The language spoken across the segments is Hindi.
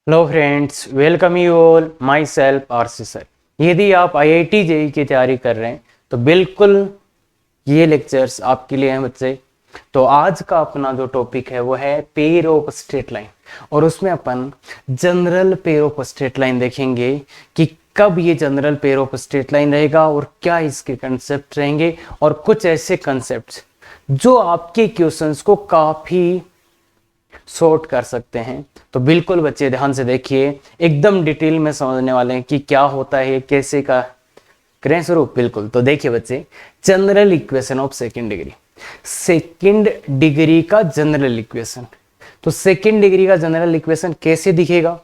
Hello friends, welcome you all. My self RC sir. यदि आप आईआईटी जेईई की तैयारी कर रहे हैं तो बिल्कुल ये लेक्चर्स आपके लिए हैं बच्चे। तो आज का अपना जो टॉपिक है वो है पेयर ऑफ स्ट्रेट लाइन, और उसमें अपन general pair of straight line देखेंगे कि कब ये general pair of straight line रहेगा और क्या इसके कंसेप्ट रहेंगे, और कुछ ऐसे कंसेप्ट जो आपके क्वेश्चंस को काफी सॉर्ट कर सकते हैं। तो बिल्कुल बच्चे ध्यान से देखिए, एकदम डिटेल में समझने वाले हैं कि क्या होता है, कैसे का करें शुरू। बिल्कुल, तो देखिए बच्चे, general equation of second degree, second degree का जनरल इक्वेशन। तो सेकंड डिग्री का जनरल इक्वेशन कैसे दिखेगा,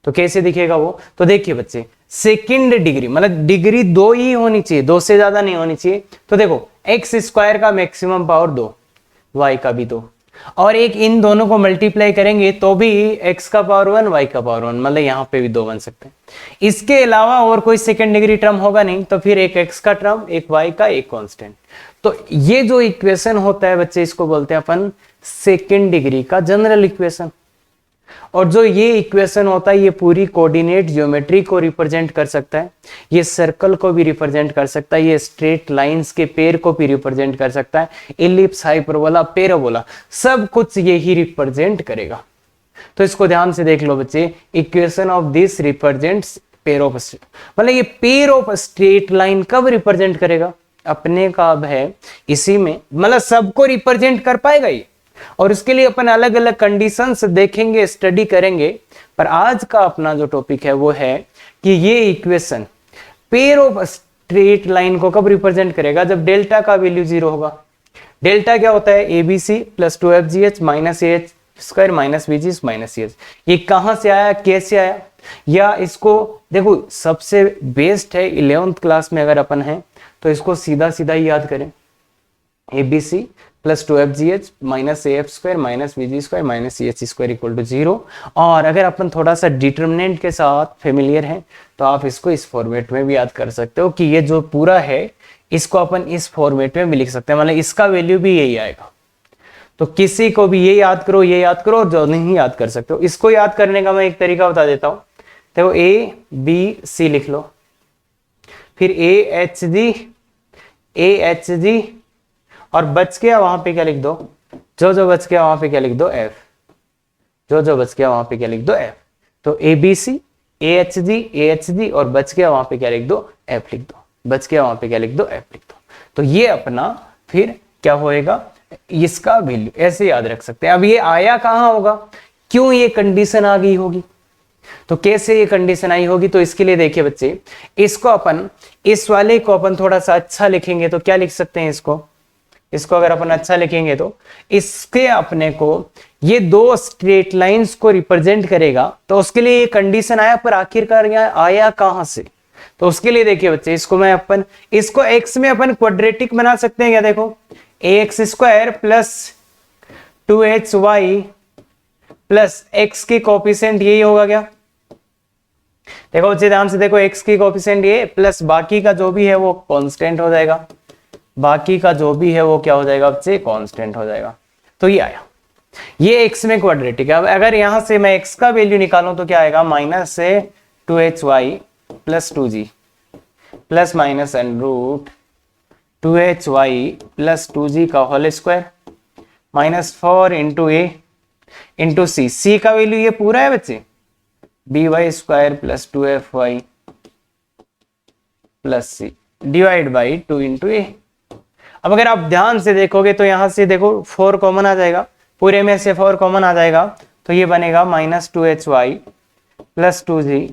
तो कैसे दिखेगा वो, तो देखिए बच्चे, सेकंड डिग्री मतलब डिग्री दो ही होनी चाहिए, दो से ज्यादा नहीं होनी चाहिए। तो देखो, एक्स स्क्वायर का मैक्सिमम पावर दो, वाई का भी दो, और एक इन दोनों को मल्टीप्लाई करेंगे तो भी x का पावर 1 y का पावर 1, मतलब यहां पे भी दो बन सकते हैं। इसके अलावा और कोई सेकंड डिग्री टर्म होगा नहीं, तो फिर एक x का टर्म, एक y का, एक कांस्टेंट। तो ये जो इक्वेशन होता है बच्चे, इसको बोलते हैं अपन सेकंड डिग्री का जनरल इक्वेशन। और जो ये इक्वेशन होता है, ये पूरी कोऑर्डिनेट ज्योमेट्री को रिप्रेजेंट कर सकता है, ये सर्कल को भी रिप्रेजेंट कर सकता है, ये स्ट्रेट लाइंस के पेयर को भी रिप्रेजेंट कर सकता है, इलिप्स, हाइपरबोला, पैराबोला, सब कुछ यही रिप्रेजेंट करेगा। तो इसको ध्यान से देख लो बच्चे, equation of this represents pair of straight, मतलब ये पेयर ऑफ स्ट्रेट लाइन कब रिप्रेजेंट करेगा, अपने का अब है इसी में, मतलब सबको रिप्रेजेंट कर पाएगा ये। और इसके लिए अपन अलग अलग कंडीशंस देखेंगे, स्टडी करेंगे। पर आज का अपना जो टॉपिक है वो है कि ये equation pair of straight line को कब रिप्रेजेंट करेगा, जब डेल्टा का वैल्यू 0 होगा। डेल्टा क्या होता है, ABC plus 2FGH minus AH square minus BG minus CH। ये कहां से आया, कैसे आया, या इसको देखो, सबसे बेस्ट है 11th क्लास में अगर अपन है तो इसको सीधा सीधा ही याद करें, ABC plus 2FGH minus AF square minus BG square minus CH square equal to 0। और अगर अपन थोड़ा सा डिटर्मिनेंट के साथ फेमिलियर हैं तो आप इसको इस फॉर्मेट में भी याद कर सकते हो कि ये जो पूरा है इसको अपन इस फॉर्मेट में भी लिख सकते हैं, मतलब इसका वैल्यू भी यही आएगा। तो किसी को भी ये याद करो, ये याद करो, और जो नहीं याद कर सकते हो इसको याद करने का मैं एक तरीका बता देता हूं। देखो, ABC लिख लो, फिर AHG और बच गया वहां पे क्या लिख दो, जो बच गया वहां पे क्या लिख दो, F, जो बच गया वहां पे क्या लिख दो, F। तो ABC AHG और बच गया वहां पे क्या लिख दो, F लिख दो, बच गया वहां पे क्या लिख दो, F लिख दो। तो ये अपना फिर क्या होएगा, इसका वैल्यू ऐसे याद रख सकते हैं। अब ये आया कहां होगा, क्यों ये कंडीशन आ गई होगी, तो कैसे ये कंडीशन आई होगी, तो इसके लिए देखिए बच्चे, इसको अपन, इस वाले को अपन थोड़ा सा अच्छा लिखेंगे तो क्या लिख सकते हैं, इसको अगर अपन अच्छा लिखेंगे तो इसके अपने को ये दो स्ट्रेट लाइंस को रिप्रेजेंट करेगा। तो उसके लिए ये कंडीशन आया, पर आखिरकार यहाँ आया कहां से, तो उसके लिए देखिए बच्चे, इसको x में अपन क्वाड्रेटिक बना सकते हैं क्या, देखो, ax square plus 2hy plus x की कोफिशिएंट यही होगा क्या। देखो बच्चे ध्यान से देखो, x की कोफिशिएंट ये प्लस बाकी का जो भी है वो कांस्टेंट हो जाएगा, बाकी का जो भी है वो क्या हो जाएगा बच्चे, कांस्टेंट हो जाएगा। तो ये आया, ये x में क्वाड्रेटिक है। अब अगर यहां से मैं x का वैल्यू निकालूं तो क्या आएगा, माइनस से 2hy plus 2g plus minus and root 2hy plus 2g का whole square minus 4 into a into c का वैल्यू ये पूरा है बच्चे, by square plus 2fy plus c divide by 2 into a। अब अगर आप ध्यान से देखोगे तो यहां से देखो 4 कॉमन आ जाएगा, पूरे में से 4 कॉमन आ जाएगा, तो ये बनेगा minus 2hy plus 2g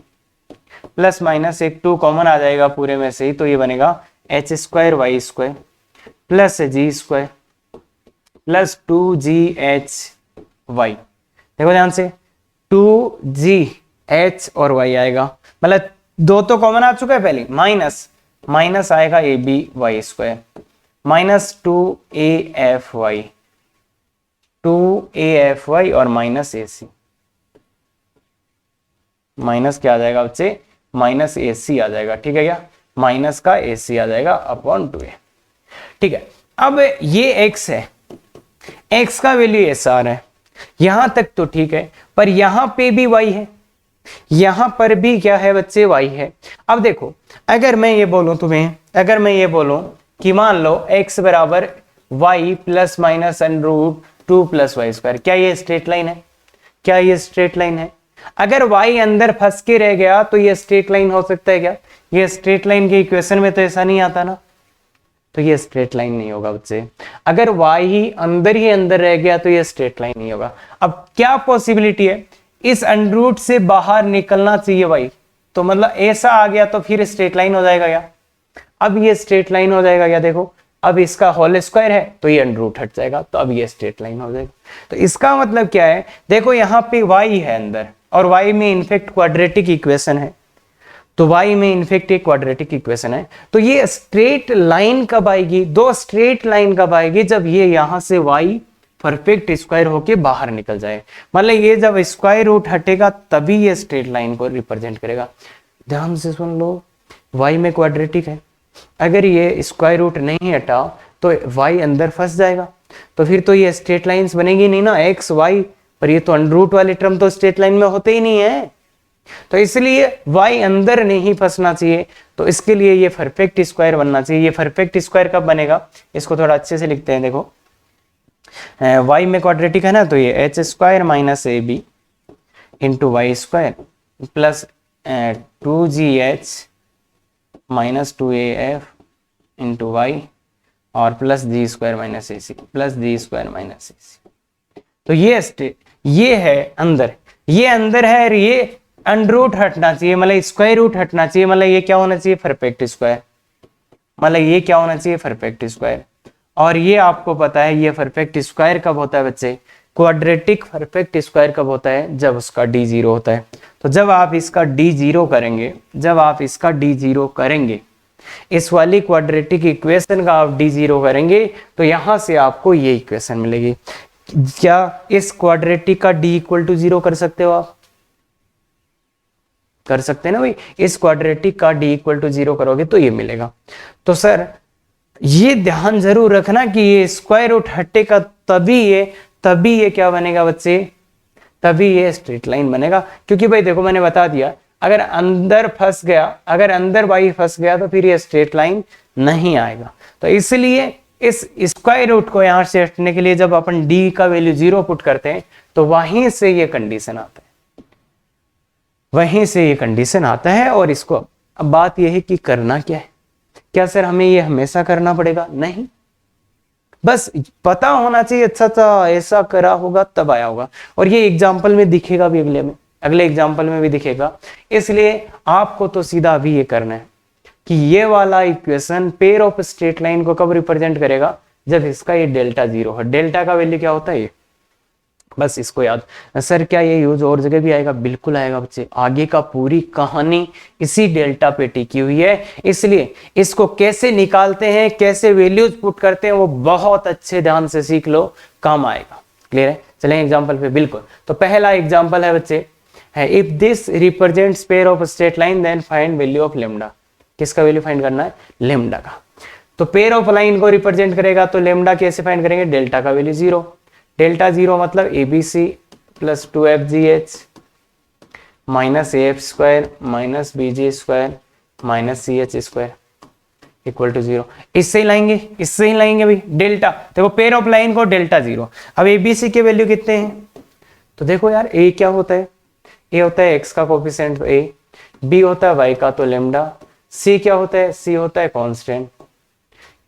plus minus एक 2 कॉमन आ जाएगा पूरे में से ही, तो ये बनेगा h square y square plus g square plus 2ghy। देखो ध्यान से, 2gh और y आएगा, मतलब दो तो कॉमन आ चुका है पहले, माइनस आएगा aby स्क्वायर माइनस 2afy और माइनस ac, माइनस क्या आ जाएगा बच्चे, माइनस ac आ जाएगा, ठीक है क्या, माइनस का ac आ जाएगा अपॉन 2a। ठीक है, अब ये x है, x का वैल्यू ऐसा आ रहा है, यहां तक तो ठीक है, पर यहां पे भी y है, यहां पर भी क्या है बच्चे, y है। अब देखो, अगर मैं ये बोलूं तुम्हें, अगर मैं ये बोलूं कि मान लो x बराबर y plus minus under root 2 plus y square, क्या ये स्ट्रेट लाइन है? क्या ये स्ट्रेट लाइन है? अगर y अंदर फंस के रह गया तो ये स्ट्रेट लाइन हो सकता है क्या? ये स्ट्रेट लाइन के इक्वेशन में तो ऐसा नहीं आता ना, तो ये स्ट्रेट लाइन नहीं होगा बच्चे। अगर y ही अंदर रह गया तो ये स्ट्रेट लाइन नहीं होगा। अब क्या पॉसिबिलिटी है, इस अंडर रूट से बाहर निकलना चाहिए y, तो मतलब ऐसा आ गया तो फिर स्ट्रेट लाइन हो जाएगा क्या? अब ये स्ट्रेट लाइन हो जाएगा क्या? देखो, अब इसका होल स्क्वायर है तो ये अंडर रूट हट जाएगा, तो अब ये स्ट्रेट लाइन हो जाएगा। तो इसका मतलब क्या है, देखो यहाँ पे y है अंदर, और y में इनफेक्ट क्वाड्रेटिक इक्वेशन है, तो y में इनफेक्ट एक क्वाड्रेटिक इक्वेशन है। तो ये स्ट्रेट लाइन कब आएगी, दो स्ट्रेट लाइन कब आएगी, जब ये यहां से y परफेक्ट स्क्वायर होके बाहर निकल जाए। मतलब ये जब स्क्वायर रूट हटेगा तभी ये स्ट्रेट लाइन को रिप्रेजेंट करेगा। ध्यान से सुन लो, y में क्वाड्रेटिक है, अगर ये स्क्वायर रूट नहीं हटा तो y अंदर फंस जाएगा, तो फिर तो ये स्ट्रेट लाइंस बनेगी नहीं ना, x y, पर ये तो अंडर रूट वाले टर्म तो स्ट्रेट लाइन में होते ही नहीं है, तो इसलिए y अंदर नहीं फंसना चाहिए। तो इसके लिए ये परफेक्ट स्क्वायर बनना चाहिए। ये परफेक्ट स्क्वायर कब बनेगा, इसको थोड़ा अच्छे से लिखते हैं। देखो, y में क्वाड्रेटिक है ना, तो ये H square minus A B into Y square plus 2gh minus 2af into Y और plus G square minus A C plus G square minus A C. तो ये है अंदर, ये अंदर है, और ये अंडर रूट हटना चाहिए, मतलब स्क्वायर रूट हटना चाहिए, मतलब ये क्या होना चाहिए, परफेक्ट स्क्वायर, मतलब ये क्या होना चाहिए, परफेक्ट स्क्वायर। और ये आपको पता है ये परफेक्ट स्क्वायर कब होता है बच्चे, क्वाड्रेटिक परफेक्ट स्क्वायर कब होता है, जब उसका डी जीरो होता है। तो जब आप इसका डी जीरो करेंगे, जब आप इसका डी जीरो करेंगे, इस वाली क्वाड्रेटिक इक्वेशन का आप डी जीरो करेंगे, तो यहां से आपको ये इक्वेशन मिलेगी। क्या इस क्वाड्रेटिक का डी इक्वल टू जीरो कर सकते हो आप? कर सकते हैं ना भाई, इस क्वाड्रेटिक का डी इक्वल टू जीरो करोगे तो ये मिलेगा। तो सर ये ध्यान जरूर रखना कि ये स्क्वायर रूट हटेगा तभी ये क्या बनेगा बच्चे, तभी ये स्ट्रेट लाइन बनेगा। क्योंकि भाई देखो, मैंने बता दिया, अगर अंदर फंस गया, अगर अंदर y फंस गया तो फिर ये स्ट्रेट लाइन नहीं आएगा। तो इसलिए इस स्क्वायर रूट को यहां से हटने के लिए जब अपन d का वैल्यू 0 पुट करते हैं तो वहीं से ये कंडीशन आता है, वहीं से ये कंडीशन आता है। और इसको अब बात यह है कि करना क्या है, क्या सर हमें ये हमेशा करना पड़ेगा? नहीं, बस पता होना चाहिए, अच्छा अच्छा ऐसा करा होगा तब आया होगा। और ये एग्जाम्पल में दिखेगा भी, अगले एग्जाम्पल में भी दिखेगा। इसलिए आपको तो सीधा अभी ये करना है कि ये वाला equation pair of straight line को कब रिप्रेजेंट करेगा, जब इसका ये डेल्टा जीरो है। डेल्टा का वैल्यू क्या होता है ये, बस इसको याद। सर क्या ये यूज और जगह भी आएगा? बिल्कुल आएगा बच्चे, आगे का पूरी कहानी इसी डेल्टा पे टिकी हुई है। इसलिए इसको कैसे निकालते हैं, कैसे वैल्यूज पुट करते हैं, वो बहुत अच्छे ध्यान से सीख लो, काम आएगा। क्लियर है? चलें एग्जांपल पे। बिल्कुल, तो पहला एग्जांपल है बच्चे, है if this represents pair of straight line then find value of lambda. किसका वैल्यू फाइंड करना है? लेमडा का। तो पेयर ऑफ लाइन को रिप्रेजेंट करेगा तो लेमडा कैसे फाइंड करेंगे? डेल्टा का वैल्यू जीरो। डेल्टा जीरो मतलब ABC plus 2FGH minus AF square minus BG square minus CH square equal to zero. इससे ही लाएंगे भाई डेल्टा। देखो पेयर ऑफ लाइन को डेल्टा जीरो। अब ABC के वैल्यू कितने हैं? तो देखो यार, A क्या होता है? A होता है x का कोफिशिएंट तो A, B होता है y का तो लेमडा, C क्या होता है? C होता है कांस्टेंट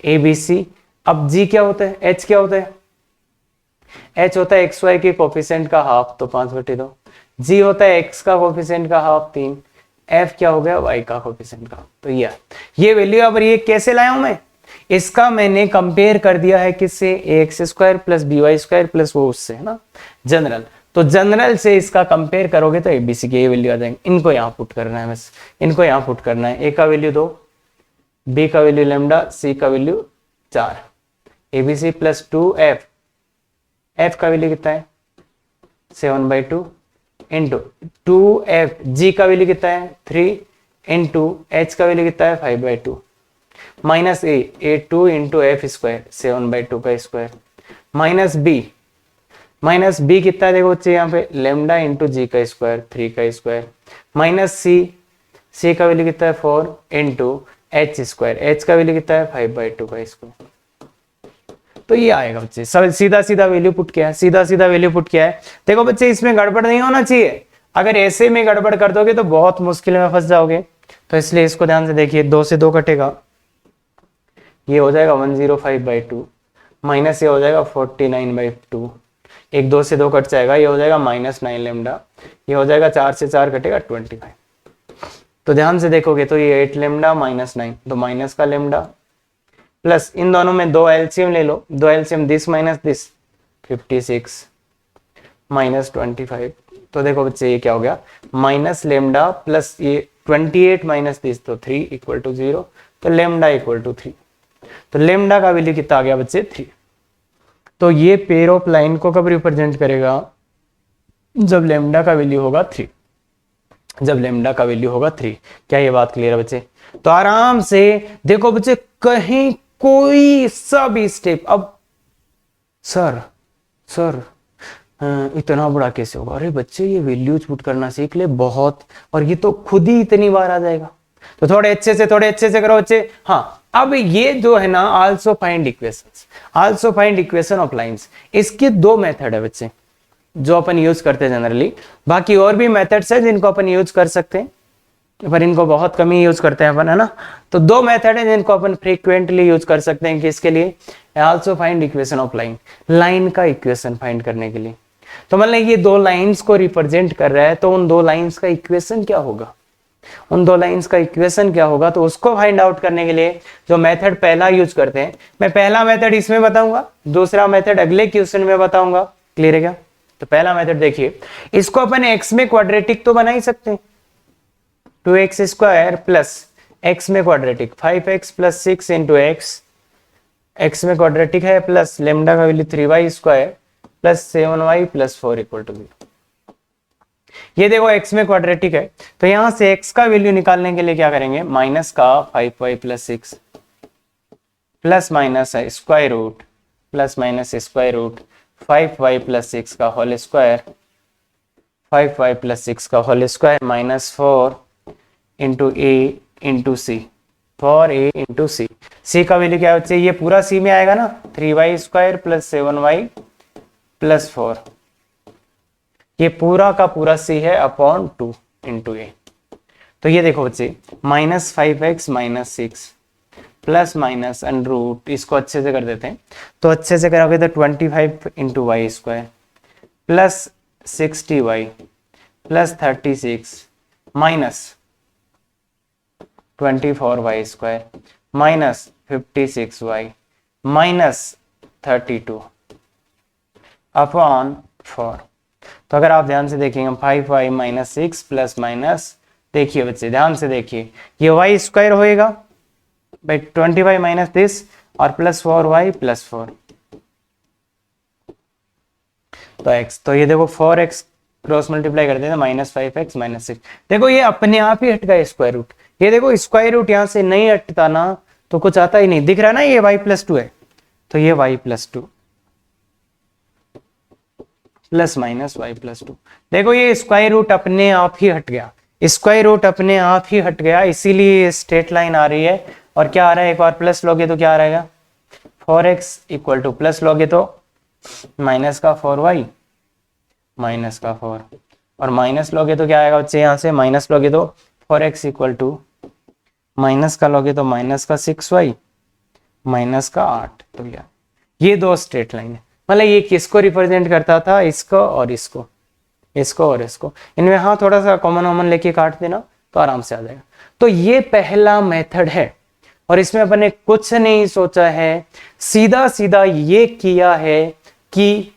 ABC। अब G क्या होता है? H क्या होता है? H होता है XY के कोफिशिएंट का हाफ तो 5/2। G होता है x का कोफिशिएंट का हाफ 3। F क्या हो गया? y का कोफिशिएंट का। तो ये वैल्यू। अब ये कैसे लाया हूं मैं? इसका मैंने कंपेयर कर दिया है किससे? ax square plus by square plus वो उससे, है ना, जनरल। तो जनरल से इसका कंपेयर करोगे तो ABC के ये वैल्यू आ जाएंगे। इनको यहाँ पुट करना है, बस इनको यहाँ पुट करना है। A का वैल्यू 2, B का वैल्यू लेमडा, C का value 4, ABC plus 2F, F का वैल्यू कितना है? 7/2 इंटू 2F, G का वैल्यू कितना है? 3 इंटू H का वैल्यू कितना है? 5/2 minus A 2 into F square 7/2 का square minus B minus B कितना है देखो बच्चे यहाँ पे लेमडा इंटू जी का स्क्वायर 3 का स्क्वायर माइनस सी का वैल्यू कितना है 4 इंटू एच स्क्वायर एच का वैल्यू कितना है 5/2 का स्क्वायर। तो ये आएगा बच्चे, सब सीधा सीधा वैल्यू पुट किया है, सीधा सीधा वैल्यू पुट किया है। देखो बच्चे इसमें गड़बड़ नहीं होना चाहिए, अगर ऐसे में गड़बड़ कर दोगे तो बहुत मुश्किल में फंस जाओगे। तो इसलिए इसको ध्यान से देखिए, 2 से 2 कटेगा, ये हो जाएगा 105/2 माइनस ये हो जाएगा 49/2, एक 2 से 2 कट जाएगा, ये हो जाएगा -9 लेमडा, ये हो जाएगा 4 से 4 कटेगा 25। तो ध्यान से देखोगे तो ये 8 लेमडा -9 तो माइनस का लेमडा प्लस इन दोनों में 2 एलसीएम ले लो, 2 LCM this minus this 56 minus 25। तो देखो बच्चे ये क्या हो गया माइनस लेमडा प्लस ये 28 माइनस दिस तो 3 इक्वल टू 0, तो लेमडा इक्वल टू 3। तो लेमडा का वैल्यू कितना आ गया बच्चे 3। तो ये पेयर ऑफ लाइन को कब रिप्रेजेंट करेगा, जब लेमडा का वैल्यू होगा 3, जब लेमडा का वैल्यू होगा 3। क्या ये बात क्लियर है बच्चे? तो आराम से देखो बच्चे, कहीं कोई सा भी स्टेप, अब सर इतना बड़ा कैसे होगा, अरे बच्चे ये वैल्यूज पुट करना सीख ले बहुत, और ये तो खुद ही इतनी बार आ जाएगा। तो थोड़े अच्छे से करो बच्चे। हाँ, अब ये जो है ना also find equations, also find equation of lines, इसके 2 मेथड है बच्चे जो अपन यूज करते हैं जनरली। बाकी और भी मेथड्स है जिनको अपन यूज कर सकते हैं, पर इनको बहुत कम ही यूज करते हैं अपन, है ना। तो 2 मेथड है जिनको अपन फ्रीक्वेंटली यूज कर सकते हैं किसके लिए, also find equation of line, line का इक्वेशन फाइंड करने के लिए। तो मतलब ये 2 लाइंस को रिप्रेजेंट कर रहा है, तो उन 2 लाइंस का इक्वेशन क्या होगा, उन 2 लाइंस का इक्वेशन क्या होगा, तो उसको फाइंड आउट करने के लिए जो मेथड पहला यूज करते हैं, मैं पहला मेथड इसमें बताऊंगा, दूसरा मेथड अगले क्वेश्चन में बताऊंगा। क्लियर है क्या? तो पहला मेथड देखिए, इसको अपन x में क्वाड्रेटिक तो बना ही सकते हैं, 2x स्क्वायर प्लस x में quadratic 5x plus 6 into x में क्वाड्रेटिक है, प्लस लेमडा का value 3y square plus 7y plus 4 equal to 0। ये देखो x में क्वाड्रेटिक है, तो यहां से x का वैल्यू निकालने के लिए क्या करेंगे, माइनस का 5y plus 6 plus minus square root plus minus square root 5y plus 6 का होल स्क्वायर, 5y प्लस 6 का whole square minus 4 into a into C, 4a into C. C का वैल्यू क्या बच्चे, ये पूरा सी में आएगा ना, 3y square plus 7y plus 4, ये पूरा का पूरा सी है अपॉन 2 इंटू ए। तो ये देखो बच्चे minus 5x minus 6 plus minus under root, इसको अच्छे से कर देते हैं, तो अच्छे से करोगे तो 25 into Y square plus 60y plus 36 minus 24y square minus 56y minus 32 upon 4। तो अगर आप ध्यान से देखेंगे 5y माइनस 6 प्लस माइनस, देखिए बच्चे ध्यान से देखिए, ये y स्क्वायर होएगा बाई 25 माइनस दिस और प्लस 4y प्लस 4 तो x, तो ये देखो 4x क्रॉस मल्टीप्लाई करते हैं माइनस 5x माइनस 6। देखो ये अपने आप ही हट गया स्क्वायर रूट, ये देखो स्क्वायर रूट यहां से नहीं हटता ना तो कुछ आता ही नहीं, दिख रहा है ना, ये y प्लस 2 है, तो ये y plus 2 plus minus y plus 2। देखो ये स्क्वायर रूट अपने आप ही हट गया, स्क्वायर रूट अपने आप ही हट गया, इसीलिए स्ट्रेट लाइन आ रही है। और क्या आ रहा है, एक बार प्लस लोगे तो क्या आ रहेगा, 4x इक्वल टू, प्लस लोगे तो माइनस का 4y माइनस का 4, और माइनस लोगे तो क्या आएगा बच्चे, यहाँ से माइनस लोगे तो 4x इक्वल टू, माइनस का लोगे तो माइनस का 6y माइनस का 8। तो ये 2 स्ट्रेट लाइन है, मतलब ये किसको रिप्रेजेंट करता था, इसको और इसको, इसको और इसको, इनमें हाँ थोड़ा सा कॉमन वॉमन लेके काट देना तो आराम से आ जाएगा। तो ये पहला मेथड है, और इसमें अपन ने कुछ नहीं सोचा है, सीधा सीधा ये किया है कि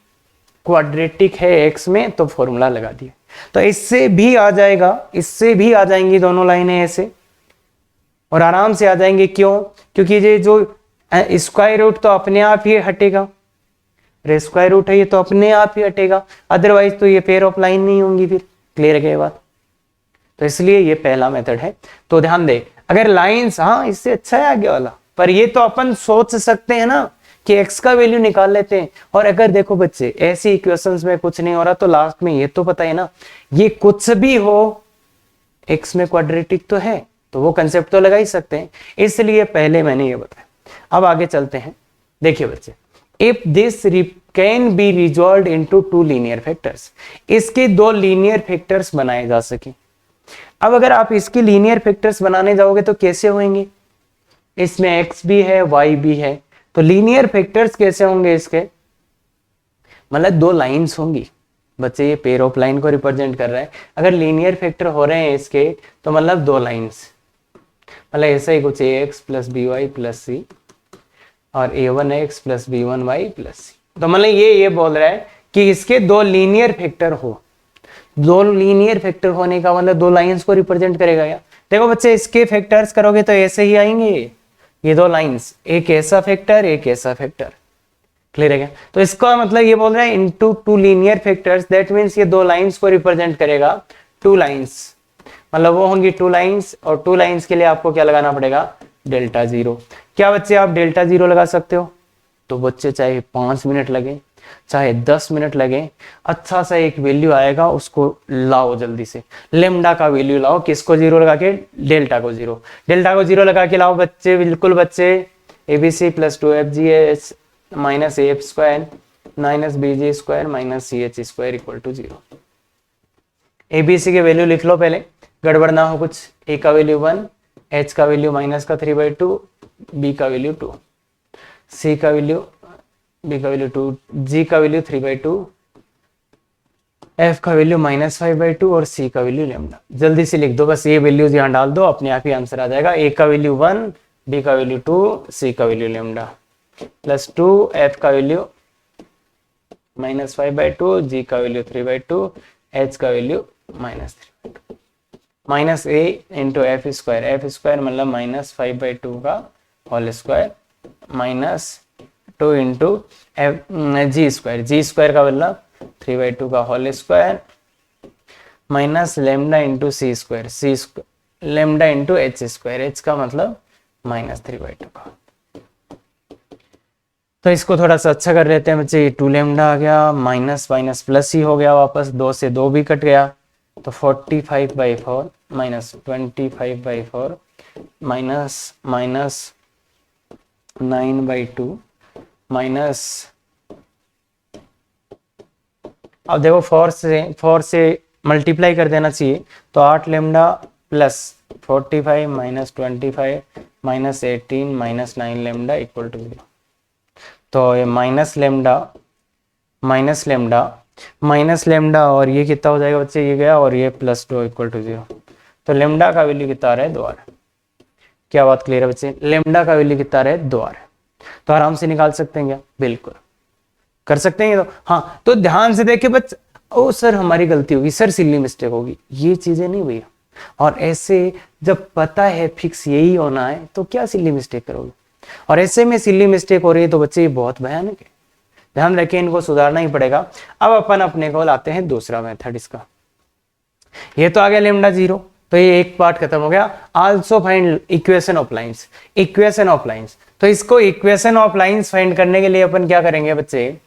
क्वाड्रेटिक है x में तो फॉर्मूला लगा दिया। तो इससे भी आ जाएगा, इससे भी आ जाएंगी दोनों लाइनें ऐसे, और आराम से आ जाएंगे। क्यों? क्योंकि ये जो स्क्वायर रूट तो अपने आप ही हटेगा, स्क्वायर रूट है ये तो अपने आप ही हटेगा, अदरवाइज तो ये पेयर ऑफ लाइन नहीं होंगी फिर। क्लियर है क्या बात? तो इसलिए ये पहला मेथड है। तो ध्यान दे, अगर लाइंस, हाँ इससे अच्छा है आगे वाला, पर ये तो अपन सोच सकते हैं ना कि x का वैल्यू निकाल लेते हैं। और अगर देखो बच्चे ऐसी इक्वेशंस में कुछ नहीं हो रहा तो लास्ट में ये तो पता है ना, ये कुछ भी हो x में क्वाड्रेटिक तो है, तो वो कंसेप्ट तो लगा ही सकते हैं, इसलिए पहले मैंने ये बताया। अब आगे चलते हैं। देखिए बच्चे, if this can be resolve into two linear factors, इसके दो लीनियर फैक्टर्स बनाए जा सके। अब अगर आप इसके लीनियर फैक्टर्स बनाने जाओगे तो कैसे होंगे, इसमें x भी है y भी है, तो लीनियर फैक्टर्स कैसे होंगे इसके, मतलब दो लाइंस होंगी बच्चे, ये पेयर ऑफ लाइन को रिप्रेजेंट कर रहा है। अगर लीनियर फैक्टर हो रहे हैं इसके तो मतलब दो लाइंस, मतलब ऐसा ही कुछ ax plus B Y plus C और a1x प्लस b1y प्लस सी। तो मतलब ये बोल रहा है कि इसके दो लीनियर फैक्टर हो, दो लीनियर फैक्टर होने का मतलब दो लाइंस को रिप्रेजेंट करेगा। या देखो बच्चे इसके फैक्टर्स करोगे तो ऐसे ही आएंगे ये दो लाइंस, एक ऐसा फैक्टर एक ऐसा फैक्टर, क्लियर है क्या। तो इसका मतलब ये बोल रहा है into two linear factors, that means ये दो लाइंस को रिप्रेजेंट करेगा, टू लाइंस, मतलब वो होंगी टू लाइंस, और टू लाइंस के लिए आपको क्या लगाना पड़ेगा, डेल्टा जीरो। क्या बच्चे आप डेल्टा जीरो लगा सकते हो, तो बच्चे चाहे 5 मिनट लगे चाहे 10 मिनट लगे, अच्छा सा एक वैल्यू आएगा उसको लाओ जल्दी से, लेमडा का वैल्यू लाओ, किसको जीरो लगा के, डेल्टा को जीरो, डेल्टा को जीरो लगा के लाओ बच्चे, बिल्कुल बच्चे, ABC plus 2fg minus F square minus BG square minus C H square equal to zero. ABC के वैल्यू लिख लो पहले, गड़बड़ ना हो कुछ। ए का वैल्यू 1, एच का वैल्यू माइनस का 3/2, बी का वैल्यू 2, सी का वैल्यू, बी का वैल्यू 2, जी का वैल्यू 3/2, एफ का वैल्यू -5/2 और सी का वैल्यू लेमडा। जल्दी से लिख दो बस, ये वैल्यूज यहाँ डाल दो, अपने आप ही आंसर आ जाएगा। ए का वैल्यू 1, बी का वैल्यू 2, सी का वैल्यू लेमडा प्लस 2, एफ का वैल्यू -5/2, जी का वैल्यू 3/2, एच का value -3/2, minus A into F square मतलब -5/2 का whole square minus 2 into G square का मतलब 3/2 का whole square minus lambda into C square lambda into H square, H का मतलब -3/2 का। तो इसको थोड़ा सा अच्छा कर लेते हैं बच्चे, 2 लेमडा आ गया, माइनस माइनस प्लस ही हो गया वापस, 2 से 2 भी कट गया, तो 45/4 माइनस 25/4 माइनस 9/2 माइनस, अब देखो 4 से मल्टीप्लाई कर देना चाहिए, तो 8 lambda plus 45 minus 25 minus 18 minus 9 lambda equal to 0। तो ये माइनस लेमडा और ये कितना हो जाएगा बच्चे, ये गया और ये प्लस 2 इक्वल टू 0। तो लेमडा का वैल्यू कितना आ रहा है, 2 आ रहा है। क्या बात क्लियर है बच्चे, लेमडा का वैल्यू कितना आ रहा है, 2 आ रहा है। तो आराम से निकाल सकते हैं क्या, बिल्कुल कर सकते हैं। तो हाँ, तो ध्यान से देखिए बच्चे, ओ सर हमारी गलती होगी, सर सिली मिस्टेक होगी, ये चीजें नहीं भैया। और ऐसे जब पता है फिक्स यही होना है तो क्या सिली मिस्टेक करोगे, और ऐसे में सिली मिस्टेक हो रही है तो बच्चे ये बहुत भयानक है, ध्यान रखें, इनको सुधारना ही पड़ेगा। अब अपन अपने को लाते हैं दूसरा मेथड इसका। ये तो आ गया लेमडा 0, तो ये एक पार्ट खत्म हो गया। Also find equation of lines, तो इसको इक्वेशन ऑफ लाइंस फाइंड करने के लिए अपन क्या करेंगे बच्चे,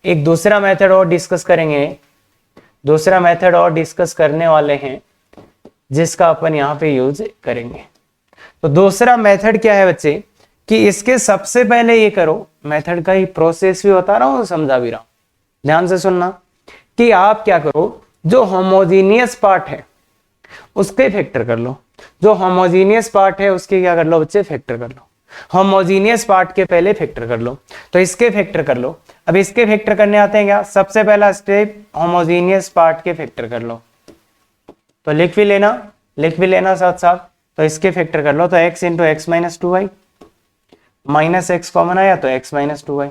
एक दूसरा मेथड और डिस्कस करने वाले हैं, जिसका अपन यहाँ पे यूज करेंगे। तो दूसरा मेथड क्या है बच्चे, कि इसके सबसे पहले ये करो, मेथड का ही प्रोसेस भी बता रहा हूं, समझा भी रहा हूं, ध्यान से सुनना, कि आप क्या करो, जो होमोजीनियस पार्ट है उसके फैक्टर कर लो, जो होमोजीनियस पार्ट है उसके क्या कर लो बच्चे, फैक्टर कर लो। होमोजीनियस पार्ट के पहले फैक्टर कर लो, तो इसके फैक्टर कर लो। अब इसके फैक्टर करने आते हैं क्या, सबसे पहला स्टेप होमोजीनियस पार्ट के फैक्टर कर लो, तो लिख भी लेना साथ साथ। तो इसके फैक्टर कर लो, तो x into x minus 2y, minus x common आया तो x माइनस 2y,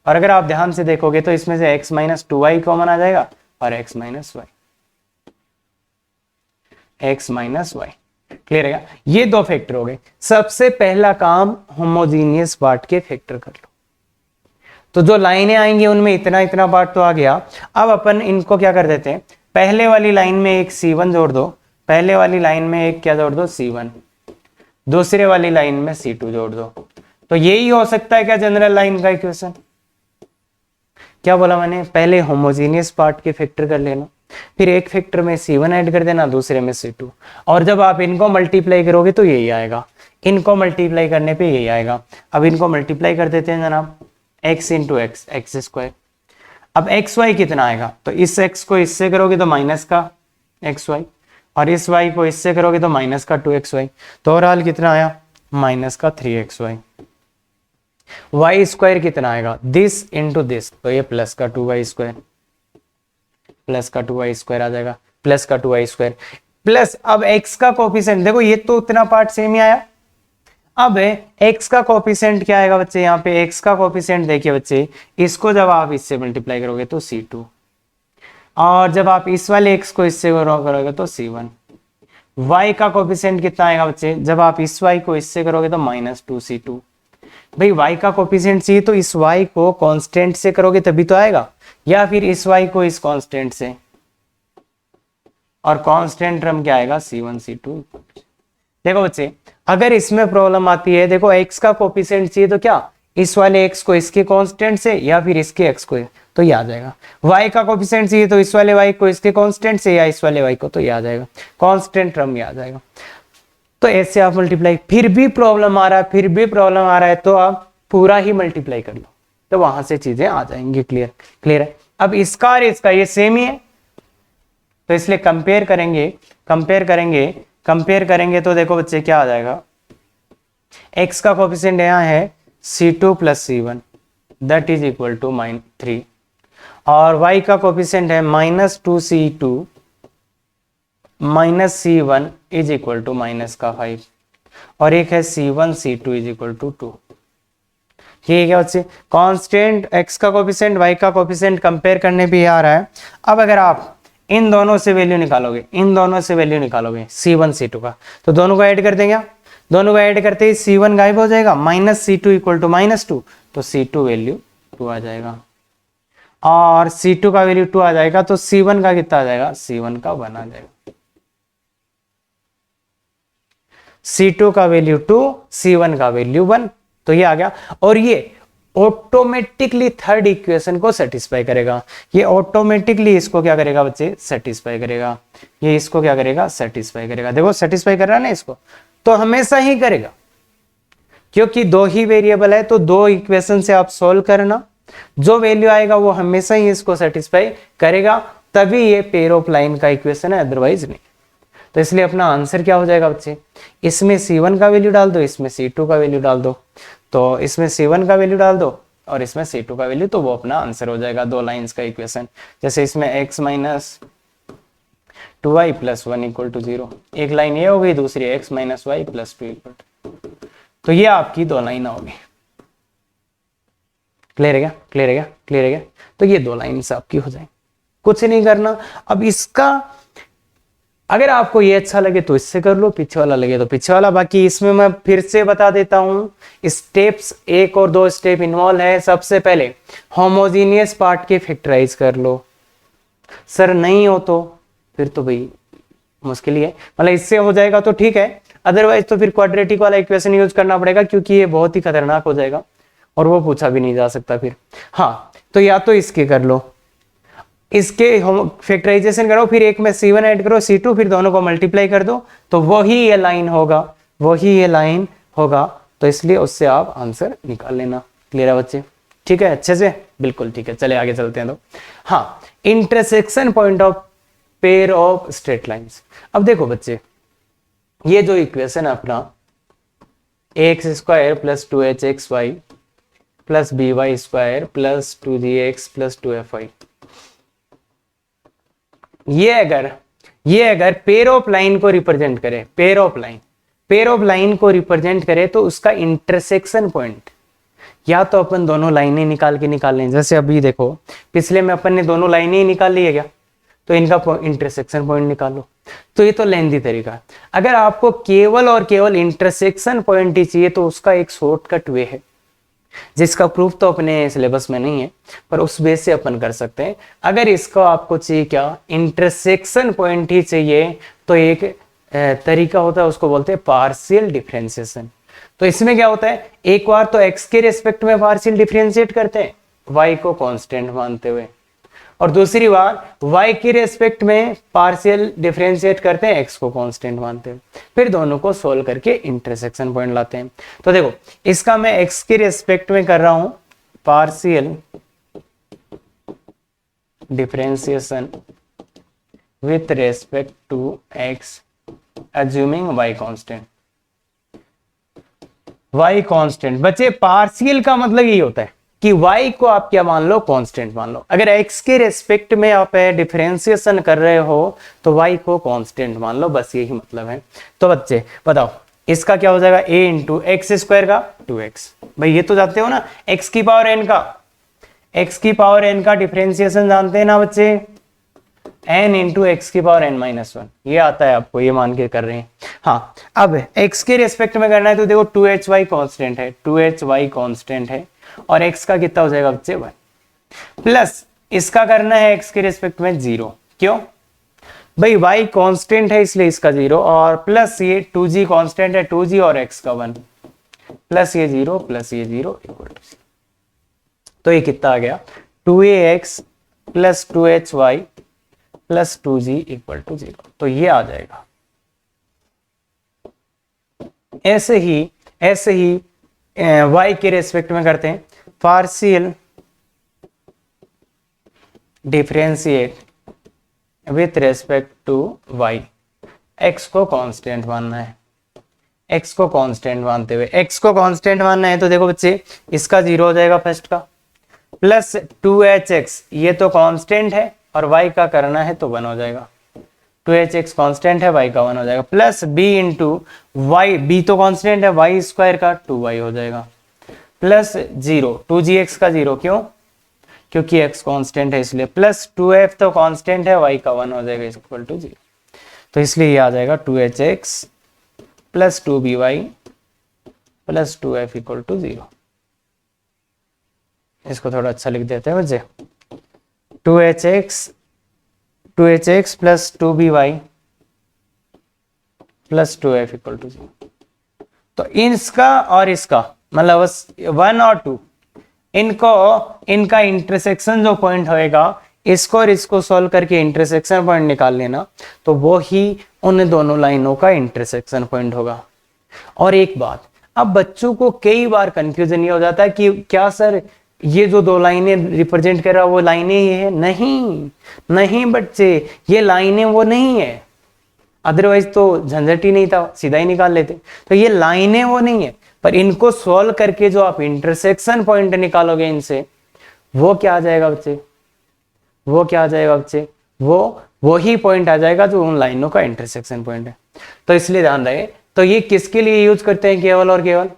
और अगर आप ध्यान से देखोगे तो इसमें से x माइनस 2y कॉमन आ जाएगा और x माइनस y, क्लियर है। ये दो फैक्टर हो गए। सबसे पहला काम होमोजीनियस पार्ट के फैक्टर कर लो, तो जो लाइनें आएंगी उनमें इतना इतना पार्ट तो आ गया। अब अपन इनको क्या कर देते हैं, पहले वाली लाइन में एक C1 जोड़ दो, पहले वाली लाइन में एक क्या जोड़ दो, C1, दूसरे वाली लाइन में C2 जोड़ दो, तो यही हो सकता है क्या जनरल लाइन का इक्वेशन? क्या बोला मैंने? पहले होमोजीनियस पार्ट के फैक्टर कर लेना, फिर एक फैक्टर में C1 ऐड कर देना, दूसरे में C2, और जब आप इनको मल्टीप्लाई करोगे तो यही आएगा, इनको मल्टीप्लाई करने पे यही आएगा। अब इनको मल्टीप्लाई कर देते हैं जनाब, x into x, x square. अब एक्स वाई कितना आएगा? तो इस x को इससे करोगे तो माइनस का एक्स वाई, और इस y को इससे करोगे तो माइनस का 2xy, तो ओवरऑल कितना आया? माइनस का 3xy। वाई स्क्वायर कितना आएगा? दिस इंटू दिस, तो ये प्लस का 2y स्क्वायर, प्लस का 2y स्क्वायर आ जाएगा, प्लस का 2y स्क्वायर प्लस। अब x का कोफिशिएंट देखो, ये तो उतना पार्ट सेम ही आया। अब x का कोफिशिएंट क्या आएगा बच्चे? यहाँ पे x का कोफिशिएंट देखिए बच्चे, इसको जब आप इससे मल्टीप्लाई करोगे तो C2, और जब आप इस वाले x को इससे करोगे तो C1। y का कोफिशिएंट कितना आएगा बच्चे? जब आप इस y को इससे करोगे तो -2C2। भाई y का कोफिशिएंट चाहिए तो इस y को कांस्टेंट से करोगे तभी तो आएगा, या फिर इस y को इस कांस्टेंट से, और कांस्टेंट टर्म क्या आएगा? C1 C2। देखो बच्चे, अगर इसमें प्रॉब्लम आती है, देखो x का कोफिशिएंट चाहिए तो क्या इस वाले x को इसके कांस्टेंट से, या फिर इसके x को, तो ये आ जाएगा। y का कोफिशिएंट चाहिए तो इस वाले y को इसके कांस्टेंट से, या इस वाले y को, तो ये आ जाएगा, कांस्टेंट टर्म ये आ जाएगा। तो ऐसे आप मल्टीप्लाई, फिर भी प्रॉब्लम आ रहा है तो आप पूरा ही मल्टीप्लाई कर लो, तो वहां से चीजें आ जाएंगी। क्लियर है? अब इसका और इसका ये सेम ही है, तो इसलिए कंपेयर करेंगे तो देखो बच्चे क्या आ जाएगा? x का कोफिशिएंट यहाँ है C2 plus C1 that is equal to -3, और y का कोफिशिएंट है -2C2 minus C1 is equal to -5, और एक है C1 C2 is equal to 2। ये क्या बच्चे? कांस्टेंट x का कोफिशिएंट y का कोफिशिएंट कंपेयर करने पे आ रहा है। अब अगर आप इन दोनों से वैल्यू निकालोगे, C1 C2 का, तो दोनों को ऐड कर देंगे। दोनों को ऐड करते ही C1 गायब हो जाएगा, -C2 इक्वल टू -2, तो C2 वैल्यू 2 आ जाएगा, और C2 का वैल्यू 2 आ जाएगा, तो C1 का कितना आ जाएगा? C1 का 1 आ जाएगा। C2 का वैल्यू 2, C1 का वैल्यू 1, तो ये आ गया। और ये ऑटोमेटिकली थर्ड इक्वेशन को सेटिस्फाई करेगा। ये ऑटोमेटिकली इसको क्या करेगा बच्चे? सेटिस्फाई करेगा। ये इसको क्या करेगा? सेटिस्फाई करेगा। देखो सेटिस्फाई कर रहा है ना इसको, तो हमेशा ही करेगा, क्योंकि दो ही वेरिएबल है, तो दो इक्वेशन से आप सोल्व करना, जो वैल्यू आएगा वो हमेशा ही इसको सेटिस्फाई करेगा, तभी ये पेयर ऑफ लाइन का इक्वेशन है, अदरवाइज नहीं। तो इसलिए अपना आंसर क्या हो जाएगा बच्चे? इसमें C1 का वैल्यू डाल दो, इसमें C2 का वैल्यू डाल दो, तो इसमें C1 का वैल्यू डाल दो और इसमें C2 का वैल्यू, तो वो अपना आंसर हो जाएगा दो लाइंस का इक्वेशन। जैसे इसमें x minus 2y plus 1 equal to 0, एक लाइन ये हो गई, दूसरी x minus Y plus 2 equal to, तो ये आपकी दो लाइन होगी। क्लियर है क्या? क्लियर है क्या? तो ये दो लाइन्स आपकी हो जाएंगी, कुछ नहीं करना। अब इसका अगर आपको ये अच्छा लगे तो इससे कर लो, पीछे वाला लगे तो पीछे वाला। बाकी इसमें मैं फिर से बता देता हूं, स्टेप्स 1 और 2 स्टेप इन्वॉल्व है। सबसे पहले होमोजीनियस पार्ट के फैक्टराइज कर लो। सर नहीं हो तो फिर तो भाई मुश्किल ही है, मतलब इससे हो जाएगा तो ठीक है, अदरवाइज तो फिर क्वाड्रेटिक वाला इक्वेशन यूज करना पड़ेगा, क्योंकि ये बहुत ही खतरनाक हो जाएगा और वो पूछा भी नहीं जा सकता फिर। हाँ, तो या तो इसके कर लो, इसके फैक्टराइजेशन करो, फिर एक में C1 ऐड करो, C2, फिर दोनों को मल्टीप्लाई कर दो, तो वही ये लाइन होगा, तो इसलिए उससे आप आंसर निकाल लेना। क्लियर है बच्चे? ठीक है, अच्छे से, बिल्कुल ठीक है। चले आगे चलते हैं। तो हाँ, intersection point of pair of straight lines. अब देखो बच्चे, ये जो इक्वेशन है अपना ax square plus 2hxy plus by square plus 2gx plus 2fy, ये अगर पेयर ऑफ लाइन को रिप्रेजेंट करे, पेयर ऑफ लाइन को रिप्रेजेंट करे, तो उसका इंटरसेक्शन पॉइंट या तो अपन दोनों लाइनें निकाल लें। जैसे अभी देखो, पिछले में अपन ने दोनों लाइनें ही निकाल ली है क्या, तो इनका इंटरसेक्शन पॉइंट निकाल लो। तो ये तो लेंथी तरीका है। अगर आपको केवल और केवल इंटरसेक्शन पॉइंट ही चाहिए, तो उसका एक शॉर्टकट वे है, जिसका प्रूफ तो अपने सिलेबस में नहीं है, पर उस बेस से अपन कर सकते हैं। अगर इसको आपको चाहिए क्या, इंटरसेक्शन पॉइंट ही चाहिए, तो एक तरीका होता है, उसको बोलते हैं पार्शियल डिफरेंशिएशन। तो इसमें क्या होता है, एक बार तो x के रेस्पेक्ट में पार्शियल डिफरेंशिएट करते हैं y को कांस्टेंट मानते हुए, और दूसरी बार y के रेस्पेक्ट में पार्शियल डिफरेंशिएट करते हैं x को कांस्टेंट मानते हैं, फिर दोनों को सोल्व करके इंटरसेक्शन पॉइंट लाते हैं। तो देखो इसका मैं x के रेस्पेक्ट में कर रहा हूं partial differentiation with respect to x assuming y constant. y constant बच्चे, पार्शियल का मतलब यही होता है कि y को आप क्या मान लो, कांस्टेंट मान लो। अगर x के रेस्पेक्ट में आप डिफरेंशिएशन कर रहे हो तो y को कांस्टेंट मान लो, बस यही मतलब है। तो बच्चे बताओ इसका क्या हो जाएगा, a इंटू एक्स स्क्वायर का 2x। भाई ये तो जानते हो ना, x की पावर n का डिफरेंशिएशन जानते हैं ना बच्चे, n इंटू एक्स की पावर n माइनस 1, ये आता है आपको, ये मान के कर रहे हैं। हाँ अब x के रेस्पेक्ट में करना है तो देखो 2hy कांस्टेंट है, 2hy कांस्टेंट है, और x का कितना हो जाएगा बच्चे 1, प्लस इसका करना है x के रेस्पेक्ट में 0। क्यों भाई, y कांस्टेंट है इसलिए इसका 0, और प्लस ये 2g कांस्टेंट है 2g और x का 1, प्लस ये 0 प्लस ये 0 इक्वल टू 0। तो ये कितना आ गया, 2ax plus 2hy plus 2g equal to 0। तो ये आ जाएगा। ऐसे ही y के रेस्पेक्ट में करते हैं partial differentiate with respect to y। x को कांस्टेंट मानना है, x को कांस्टेंट मानते हुए, x को कांस्टेंट मानना है तो देखो बच्चे इसका 0 हो जाएगा फर्स्ट का, प्लस 2hx ये तो कांस्टेंट है और y का करना है तो 1 हो जाएगा, 2hx कांस्टेंट है y का 1 हो जाएगा, plus b into Y, b तो कांस्टेंट है, y स्क्वायर का 2y हो जाएगा, प्लस 0 2gx का 0, क्यों, क्योंकि x कांस्टेंट है इसलिए, प्लस 2f तो कांस्टेंट है, y का 1 हो जाएगा इक्वल टू 0। तो इसलिए ये आ जाएगा 2hx plus 2by plus 2f equal to 0। इसको थोड़ा अच्छा लिख देते हैं बच्चे, 2hx plus 2by plus 2f equal to 0। तो इसका और इसका मतलब 1 और 2 इनका इंटरसेक्शन जो पॉइंट होएगा, इसको और इसको सॉल्व करके इंटरसेक्शन पॉइंट निकाल लेना, तो वो ही उन दोनों लाइनों का इंटरसेक्शन पॉइंट होगा। और एक बात, अब बच्चों को कई बार कंफ्यूजन ये हो जाता है कि क्या सर ये जो दो लाइनें रिप्रेजेंट कर रहा है वो लाइनें ये है, नहीं बच्चे, ये लाइनें वो नहीं है, अदरवाइज तो झंझट ही नहीं था, सीधा ही निकाल लेते। तो ये लाइनें वो नहीं है, पर इनको सॉल्व करके जो आप इंटरसेक्शन पॉइंट निकालोगे इनसे, वो क्या आ जाएगा बच्चे, वो ही पॉइंट आ जाएगा जो उन लाइनों का इंटरसेक्शन पॉइंट है। तो इसलिए ध्यान रहे, तो ये किसके लिए यूज करते हैं, केवल और केवल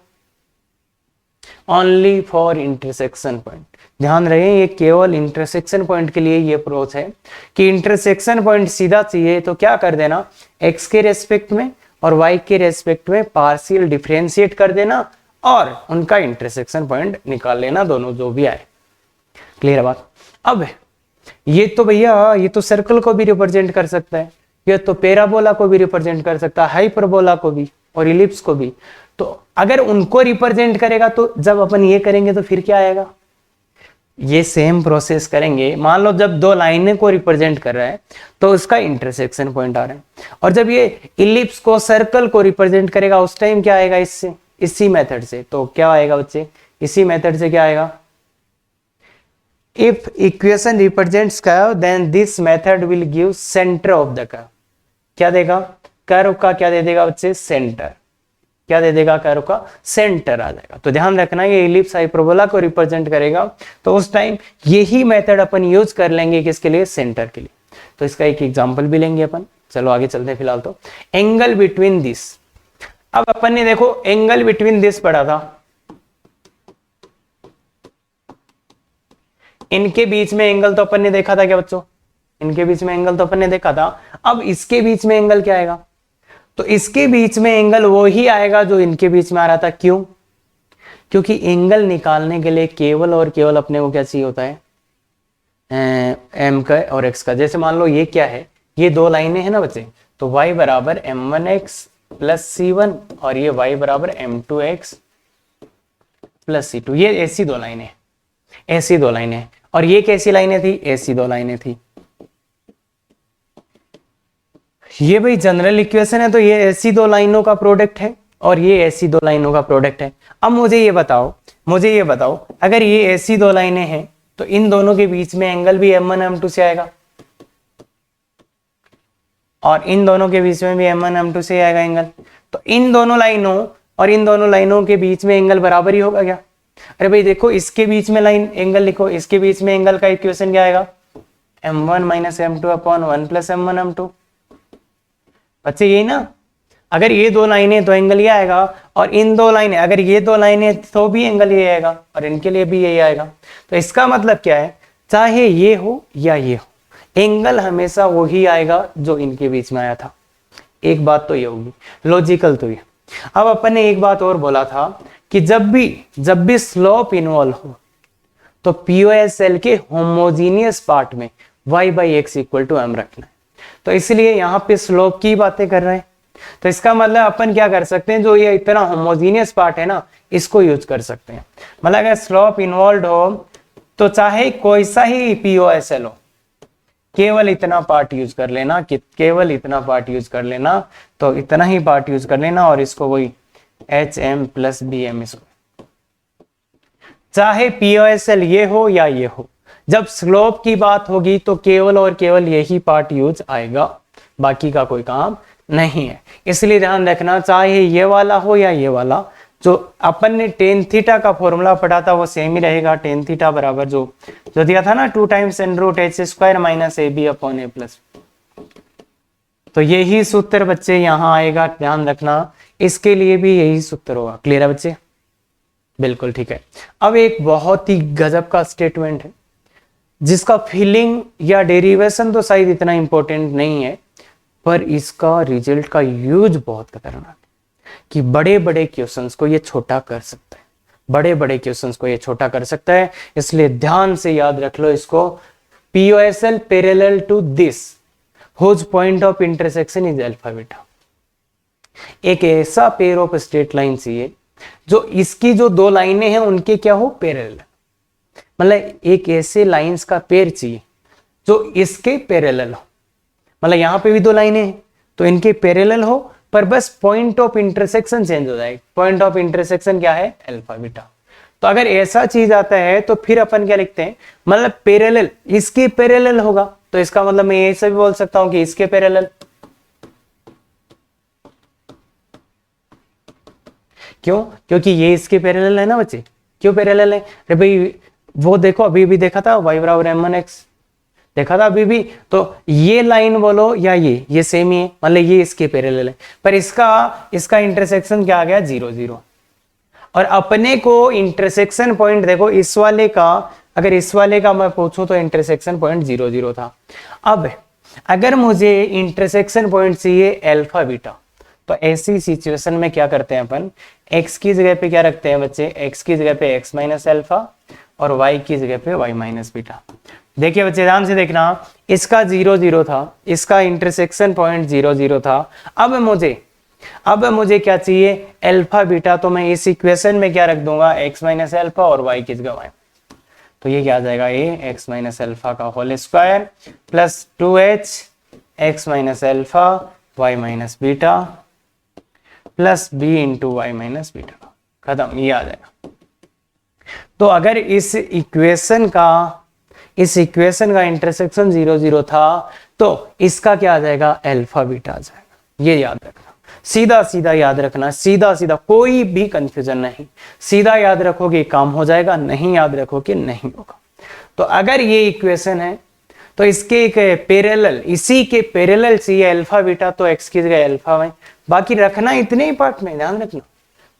ओनली फॉर इंटरसेक्शन पॉइंट। ध्यान रहे ये केवल इंटरसेक्शन पॉइंट के लिए ये अप्रोच है कि इंटरसेक्शन पॉइंट सीधा चाहिए तो क्या कर देना, x के रेस्पेक्ट में और y के रेस्पेक्ट में पार्शियल डिफरेंशिएट कर देना और उनका इंटरसेक्शन पॉइंट निकाल लेना, दोनों जो भी आए। क्लियर है बात। अब ये तो भैया ये तो सर्कल को भी रिप्रेजेंट कर सकता है, ये तो पैराबोला को भी रिप्रेजेंट कर सकता है, हाइपरबोला को भी और इलिप्स को भी। तो अगर उनको रिप्रेजेंट करेगा तो जब अपन ये करेंगे तो फिर क्या आएगा, ये सेम प्रोसेस करेंगे। मान लो जब दो लाइनें को रिप्रेजेंट कर रहा है तो उसका इंटरसेक्शन पॉइंट आ रहा है, और जब ये इलिप्स को सर्कल को रिप्रेजेंट करेगा उस टाइम क्या आएगा, इससे इसी मेथड से। तो क्या आएगा बच्चे, इसी मेथड से क्या आएगा, if equation represents curve then this method will give centre of the curve. क्या देगा, कर्व का क्या दे देगा बच्चे, सेंटर। क्या दे देगा, कर्व का सेंटर आ जाएगा। तो ध्यान रखना ये इलिप्स हाइपरबोला को रिप्रेजेंट करेगा तो उस टाइम यही मेथड अपन यूज कर लेंगे किसके लिए, सेंटर के लिए। तो इसका एक एग्जांपल भी लेंगे अपन। चलो आगे चलते हैं। फिलहाल तो एंगल बिटवीन दिस, अब अपन ने देखो एंगल बिटवीन दिस पढ़ा था, इनके बीच में एंगल तो अपन ने देखा था क्या बच्चों, इनके बीच में एंगल तो अपन ने देखा था। अब इसके बीच में एंगल क्या आएगा, तो इसके बीच में एंगल वो ही आएगा जो इनके बीच में आ रहा था। क्यों, क्योंकि एंगल निकालने के लिए केवल और केवल अपने को क्या चाहिए होता है, एम का और एक्स का। जैसे मान लो ये क्या है, ये दो लाइनें हैं ना बच्चे, तो y बराबर m1x प्लस C1 और ये y बराबर m2x प्लस C2। ये ऐसी दो लाइनें, ऐसी दो लाइनें। और ये कैसी लाइनें थी? ऐसी दो लाइनें थी। ये भाई जनरल इक्वेशन है, तो ये ऐसी दो लाइनों का प्रोडक्ट है और ये ऐसी दो लाइनों का प्रोडक्ट है। अब मुझे ये बताओ अगर ये ऐसी दो लाइनें हैं तो इन दोनों के बीच में एंगल भी m1 m2 से आएगा और इन दोनों के बीच में भी m1 m2 से आएगा एंगल। तो इन दोनों लाइनों और इन दोनों लाइनों के बीच में एंगल बराबर ही होगा क्या? अरे भाई देखो, इसके बीच में लाइन एंगल लिखो, इसके बीच में एंगल का इक्वेशन क्या आएगा? m1 minus m2 upon 1 plus m1 m2। बच्चे यही ना, अगर ये दो लाइनें तो एंगल ये आएगा, और इन दो लाइनें, अगर ये दो लाइनें तो भी एंगल ये आएगा, और इनके लिए भी यही आएगा। तो इसका मतलब क्या है? चाहे ये हो या ये हो, एंगल हमेशा वही आएगा जो इनके बीच में आया था। एक बात तो ये होगी, लॉजिकल तो ये। अब अपन ने एक बात और बोला था कि जब भी स्लोप इन्वॉल्व हो तो पीओएसएल के होमोजीनियस पार्ट में y by X equal to m रखना है। तो इसलिए यहाँ पे स्लोप की बातें कर रहे हैं। तो इसका मतलब अपन क्या कर सकते हैं, जो ये इतना होमोजीनियस पार्ट है ना, इसको यूज कर सकते हैं। मतलब अगर स्लोप इन्वॉल्व हो तो चाहे कोई सा ही पीओएसएल हो, केवल इतना पार्ट यूज कर लेना, कि केवल इतना पार्ट यूज कर लेना, तो इतना ही पार्ट यूज कर लेना, और इसको वही HM प्लस BM इसको, चाहे पीओएसएल ये हो या ये हो, जब स्लोप की बात होगी तो केवल और केवल यही पार्ट यूज आएगा, बाकी का कोई काम नहीं है। इसलिए ध्यान रखना, चाहे ये वाला हो या ये वाला, जो अपन ने टेन थीटा का फॉर्मूला पढ़ा था वो सेम ही रहेगा। टेन थीटा बराबर जो दिया था ना, 2 times N root H square minus AB upon A plus. तो यही सूत्र बच्चे यहाँ आएगा, ध्यान रखना, इसके लिए भी यही सूत्र होगा। क्लियर है बच्चे? बिल्कुल ठीक है। अब एक बहुत ही गजब का स्टेटमेंट है जिसका फीलिंग या डेरिवेशन तो शायद इतना इंपॉर्टेंट नहीं है, पर इसका रिजल्ट का यूज बहुत खतरनाक है, कि बड़े बड़े क्वेश्चंस को ये छोटा कर सकता है, बड़े बड़े क्वेश्चंस को ये छोटा कर सकता है। इसलिए ध्यान से याद रख लो इसको। POSL parallel to this whose point of intersection is alpha beta। एक ऐसा पेयर ऑफ स्ट्रेट लाइन चाहिए जो इसकी जो दो लाइनें हैं उनके क्या हो, पैरेलल। मतलब एक ऐसे लाइंस का पेयर चाहिए जो इसके पैरेलल हो। मतलब यहां पे भी दो लाइनें हैं तो इनके पैरेलल हो, पर बस पॉइंट ऑफ इंटरसेक्शन चेंज हो जाएगा। पॉइंट ऑफ इंटरसेक्शन क्या है? Alpha beta. तो अगर ऐसा चीज आता है तो फिर अपन क्या लिखते हैं, मतलब पैरेलल, इसके पैरेलल होगा, तो इसका मतलब मैं ऐसे भी बोल सकता हूं कि इसके पैरेलल। क्यों? क्योंकि ये इसके पैरेलल है ना बच्चे। क्यों पैरेलल है? अरे भाई वो देखो, अभी भी देखा था y बराबर m1x, देखा था अभी भी। तो ये लाइन बोलो या ये सेम ही है, मतलब ये इसके पैरेलल है, पर इसका इंटरसेक्शन क्या आ गया? 0 0। और अपने को इंटरसेक्शन पॉइंट देखो, इस वाले का, अगर इस वाले का मैं पूछूं तो इंटरसेक्शन पॉइंट 0 0 था। अब अगर मुझे इंटरसेक्शन पॉइंट चाहिए अल्फा बीटा, तो ऐसी सिचुएशन में क्या करते हैं अपन, x की जगह पे क्या रखते हैं बच्चे? x की जगह पे x माइनस अल्फा और y की जगह पे y माइनस बीटा। देखिए बच्चे ध्यान से देखना, इसका 0 0 था, इसका इंटरसेक्शन पॉइंट 0 0 था। अब मुझे क्या चाहिए? Alpha beta. तो मैं इस इक्वेशन में क्या रख दूंगा? x माइनस अल्फा और y की जगह y। तो ये क्या आ जाएगा? ये x माइनस अल्फा का whole square plus 2h x minus alpha y minus beta plus b into Y minus beta. खत्म, ये आ जाएगा। तो अगर इस इक्वेशन का इंटरसेक्शन 0 0 था तो इसका क्या आ जाएगा? अल्फा बीटा आ जाएगा। ये याद रखना, सीधा सीधा याद रखना, सीधा सीधा, कोई भी कंफ्यूजन नहीं। सीधा याद रखोगे काम हो जाएगा, नहीं याद रखोगे नहीं होगा। तो अगर ये इक्वेशन है तो इसके एक पैरेलल, इसी के पैरेलल चाहिए अल्फा बीटा, तो x की जगह अल्फा वाई। बाकी रखना इतने ही पार्ट में, ध्यान रखना,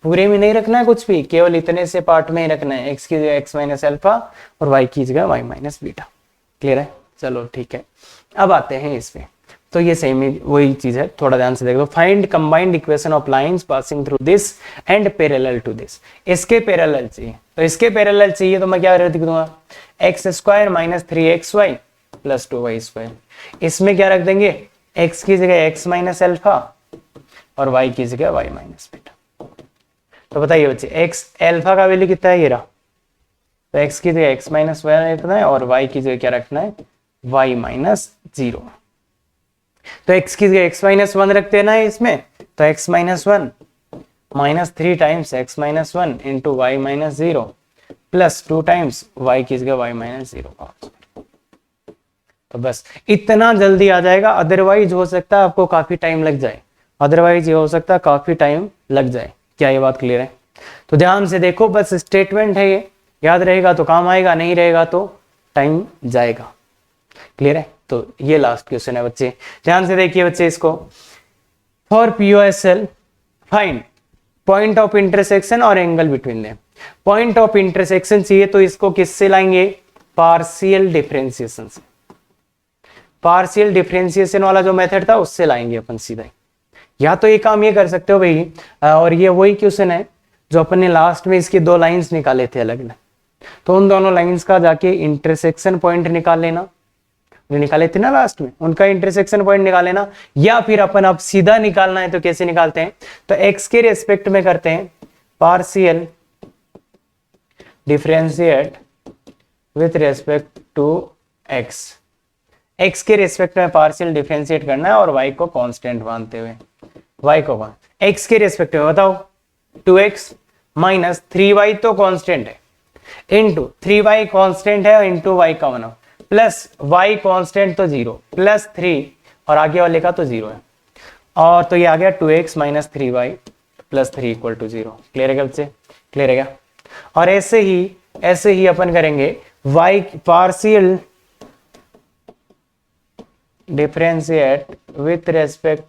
पूरे में नहीं रखना है कुछ भी, केवल इतने से पार्ट में ही रखना है। x की जगह x माइनस अल्फा और y की जगह y माइनस बीटा। क्लियर है? चलो ठीक है, अब आते हैं इसमें। तो ये सेम ही वही चीज है, थोड़ा ध्यान से देखो। Find combined equation of lines passing through this and parallel to this. इसके पैरेलल चाहिए, तो इसके पैरेलल चाहिए तो मैं क्या लिख दूंगा? X square minus 3xy plus 2y square. इसमें क्या रख देंगे? x की जगह x माइनस अल्फा और y की जगह y माइनस बीटा। तो बताइए बच्चे x अल्फा का वैल्यू कितना है, ये रहा। तो x की जगह x माइनस वन रखना है और y की जगह क्या रखना है, y माइनस जीरो। तो x की जगह x माइनस वन रखते हैं ना इसमें, तो x minus one minus 3 times x minus one into Y minus zero plus 2 times y की जगह y माइनस जीरो। तो बस इतना जल्दी आ जाएगा, अदरवाइज हो सकता है आपको काफी टाइम लग जाए, अदरवाइज ये हो सकता है काफी टाइम लग जाए। क्या ये बात क्लियर है? तो ध्यान से देखो, बस स्टेटमेंट है ये, याद रहेगा तो काम आएगा, नहीं रहेगा तो टाइम जाएगा। क्लियर है? तो ये लास्ट क्वेश्चन है बच्चे, ध्यान से देखिए बच्चे इसको। For POSL find point of intersection और angle between them. Point of intersection चाहिए तो इसको किससे लाएंगे, पार्शियल डिफरेंशिएशन से। पार्शियल डिफरेंशिएशन वाला जो मेथड था उससे लाएंगे अपन सीधा। या तो ये काम ये कर सकते हो भाई, और ये वही क्वेश्चन है जो अपन ने लास्ट में इसके दो लाइंस निकाले थे अलग अलग, तो उन दोनों लाइंस का जाके इंटरसेक्शन पॉइंट निकाल लेना, निकाले थे ना लास्ट में, उनका इंटरसेक्शन पॉइंट निकाल लेना। या फिर अपन अब सीधा निकालना है तो कैसे निकालते हैं, तो x के रेस्पेक्ट में करते हैं partial differentiate with respect to x। x के रेस्पेक्ट में पार्शियल डिफरेंशिएट करना है और y को कांस्टेंट मानते हुए, y को x के रेस्पेक्ट में बताओ 2x माइनस 3y तो कांस्टेंट है, इंटू 3y कांस्टेंट है इंटू y का बनाओ, प्लस y कांस्टेंट तो 0 प्लस 3 और आगे वाले का तो 0 है, और तो ये आ गया 2x minus 3y plus 3 equal to 0। Clear है क्या बच्चे? क्लियर है क्या? और ऐसे ही अपन करेंगे y partial differentiate with respect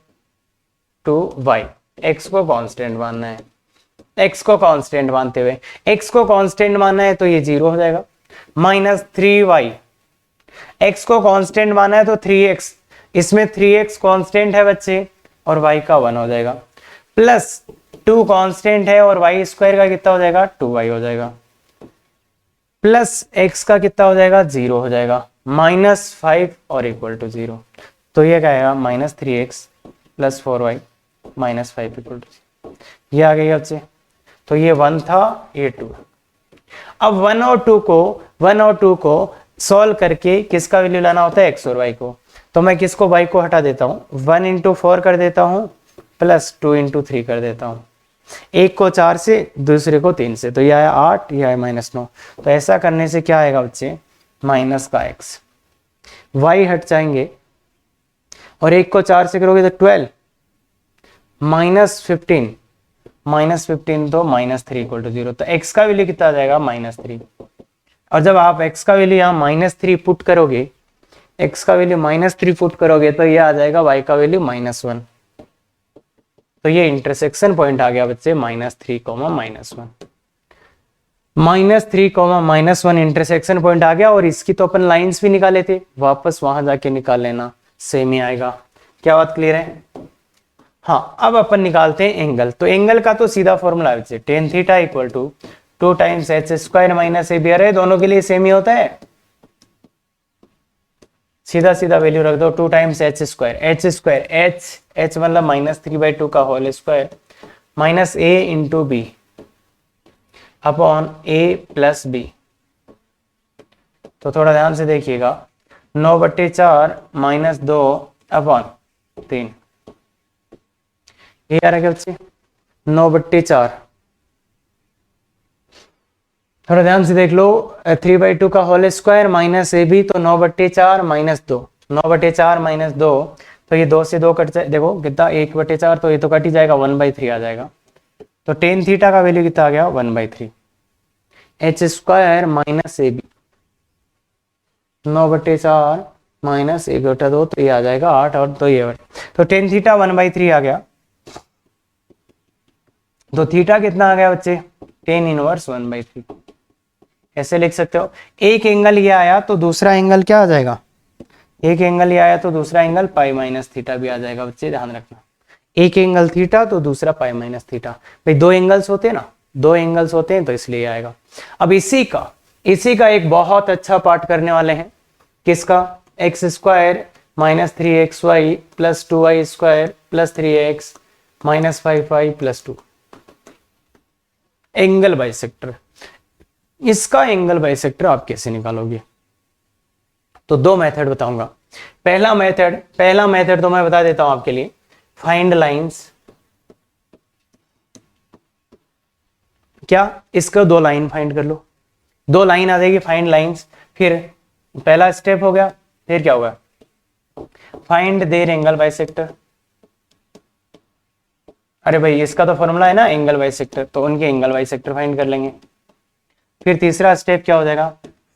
to y। x को कांस्टेंट मानना है, x को कांस्टेंट मानते हुए, x को कांस्टेंट मानना है तो ये 0 हो जाएगा, माइनस 3y। x को कांस्टेंट माना है तो 3x, इसमें 3x कांस्टेंट है बच्चे और y का 1 हो जाएगा, प्लस 2 कांस्टेंट है और y स्क्वायर का कितना हो जाएगा, 2y हो जाएगा, प्लस x का कितना हो जाएगा, 0 हो जाएगा, माइनस 5 और इक्वल टू 0। तो ये क्या आएगा, minus 3x plus 4y minus 5 equal to 0। ये आ गया बच्चे। तो ये 1 था, ये 2। अब 1 और 2 को सॉल्व करके किसका वैल्यू लाना होता है, x और y को। तो मैं किसको y को हटा देता हूं, 1 इंटू 4 कर देता हूं प्लस 2 इंटू 3 कर देता हूं, एक को 4 से दूसरे को 3 से, तो ये आया 8, ये आया माइनस 9। तो ऐसा करने से क्या आएगा बच्चे, माइनस का x, y हट जाएंगे और एक को 4 से करोगे तो 12 माइनस 15 तो माइनस 3 इक्वल टू 0। तो x का वैल्यू कितना आ जाएगा, माइनस 3। और जब आप x का वैल्यू यहाँ माइनस 3 पुट करोगे, x का वैल्यू माइनस 3 पुट करोगे तो ये आ जाएगा y का वैल्यू माइनस 1। तो ये इंटरसेक्शन पॉइंट आ गया बच्चे minus 3 minus 1, minus 3 minus 1 intersection point आ गया। और इसकी तो अपन लाइंस भी निकाले थे, वापस वहां जाके निकाल लेना, सेम ही आएगा। क्या बात क्लियर है? हाँ, अब अपन निकालते हैं एंगल। तो एंगल का तो सीधा फॉर्मूला है tan theta equal to 2 times H square minus A B R है, दोनों के लिए सेम ही होता है, सीधा सीधा वैल्यू रख दो, 2 टाइम्स एच स्क्वायर, एच मतलब माइनस 3/2 का whole square minus A into B upon A plus B. तो थोड़ा ध्यान से देखिएगा, 9/4 माइनस 2 अपॉन 3, ये आ रहा है बच्चे 9/4। थोड़ा ध्यान से देख लो, 3/2 का whole square minus A B, तो 9/4 माइनस 2, 9/4 माइनस 2, तो ये 2 से 2 कट जाए, देखो कितना 1/4, तो ये तो कट ही जाएगा, 1/3 आ जाएगा। तो टेन थीटा का वैल्यू कितना आ गया, 1/3। H square minus A B, 9/4 minus 1/2, तो ये आ जाएगा 8, और तो ये, तो टेन थीटा 1/3 आ गया। तो थीटा कितना आ गया बच्चे, टेन इनवर्स 1/3। ऐसे लिख सकते हो, एक एंगल ये आया तो दूसरा एंगल क्या आ जाएगा, एक एंगल ये आया तो दूसरा एंगल पाई माइनस थीटा भी आ जाएगा बच्चे, ध्यान रखना। एक एंगल थीटा तो दूसरा पाई माइनस थीटा, भाई दो एंगल्स होते हैं ना, दो एंगल्स होते हैं तो इसलिए आएगा। अब इसी का एक बहुत अच्छा पार्ट करने वाले हैं, किसका, x square minus 3xy plus 2y square plus 3x -5 plus 2 angle bisector. इसका एंगल बाइसेक्टर आप कैसे निकालोगे? तो दो मेथड बताऊंगा। पहला मेथड तो मैं बता देता हूं आपके लिए, फाइंड लाइंस। क्या इसका दो लाइन फाइंड कर लो, दो लाइन आ जाएगी, फाइंड लाइंस। फिर पहला स्टेप हो गया, फिर क्या होगा? Find their angle bisector. अरे भाई इसका तो फॉर्मूला है ना एंगल बाइसेक्टर, तो उनके एंगल बाइसेक्टर फाइंड कर लेंगे। फिर तीसरा स्टेप क्या हो जाएगा?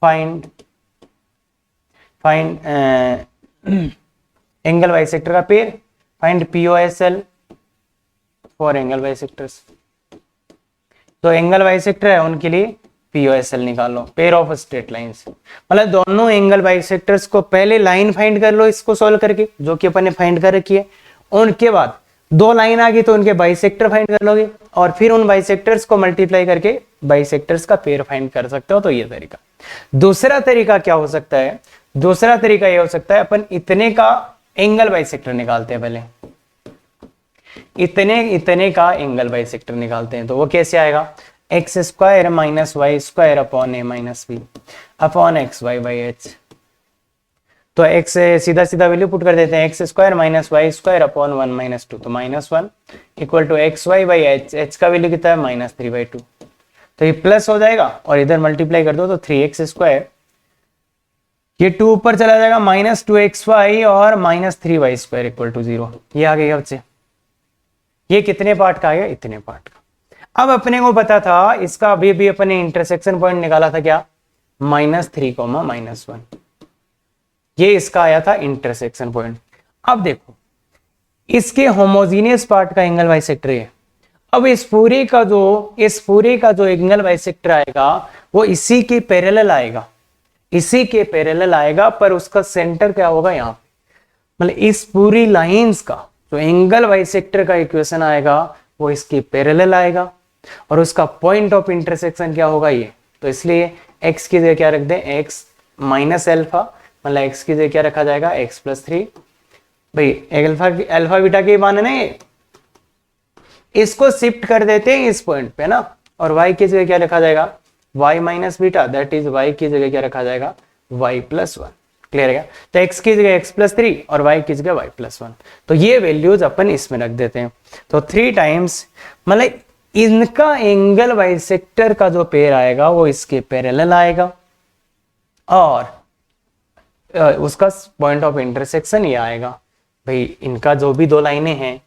फाइंड एंगल बाइसेक्टर का pair, find POSL for angle bisectors. तो एंगल बाइसेक्टर है उनके लिए POSL निकाल लो, पेयर ऑफ स्ट्रेट लाइंस। मतलब दोनों एंगल बाइसेक्टर्स को पहले लाइन फाइंड कर लो इसको सॉल्व करके, जो कि अपन ने फाइंड कर रखी है। उनके बाद दो लाइन आ गई तो उनके बाइसेक्टर फाइंड कर लोगे, और फिर उन बाइसेक्टर्स को मल्टीप्लाई करके बाइसेक्टर्स का पेयर फाइंड कर सकते हो। तो ये तरीका। दूसरा तरीका क्या हो सकता है? दूसरा तरीका ये हो सकता है, अपन इतने का एंगल बाइसेक्टर निकालते हैं पहले, इतने का एंगल बाइसेक्टर निकालते हैं। तो वो कैसे आएगा? X square minus Y square upon A minus B upon X Y by H. तो एक्स सीधा सीधा वैल्यू पुट कर देते हैं, X square minus Y square upon 1 minus 2, तो -1 equal to X Y by H. H का वैल्यू कितना है? -3/2। तो ये प्लस हो जाएगा और इधर मल्टीप्लाई कर दो तो 3x स्क्वायर, ये 2 ऊपर चला जाएगा, -2xy और -3y स्क्वायर इक्वल टू 0। ये आ गया बच्चे। ये कितने पार्ट का आएगा? इतने पार्ट का। अब अपने को पता था इसका, अभी भी अपने इंटरसेक्शन पॉइंट निकाला था क्या? -3, -1। ये इसका आया था इंटरसेक्शन पॉइंट। अब देखो इसके होमोजीनियस पार्ट का एंगल बाइसेक्टर है। अब इस पूरे का जो एंगल बाइसेक्टर आएगा वो इसी के पैरेलल आएगा, इसी के पैरेलल आएगा, पर उसका सेंटर क्या होगा? यहाँ पे। मतलब इस पूरी लाइंस का जो एंगल बाइसेक्टर का इक्वेशन आएगा वो इसके पैरेलल आएगा, और उसका पॉइंट ऑफ इंटरसेक्शन क्या होगा? ये। तो इसलिए x की जगह क्या रख दें? x माइनस एल्फा, मतलब x की जगह क्या रखा जाएगा? x plus 3। भाई अल्फा बीटा के मान है ना ये, इसको शिफ्ट कर देते हैं इस पॉइंट पे ना, और y की जगह क्या रखा जाएगा? y minus beta, that is y की जगह क्या रखा जाएगा? y plus 1। क्लियर है क्या? तो x की जगह x प्लस 3 और y की जगह y प्लस 1। तो ये वैल्यूज अपन इसमें रख देते हैं। तो 3 टाइम्स, मतलब इनका एंगल बाइसेक्टर का जो पेयर आएगा वो इसके पैरेलल आएगा, और उसका पॉइंट ऑफ इंटरसेक्शन ये आएगा। भाई इनका जो भी दो लाइनें हैं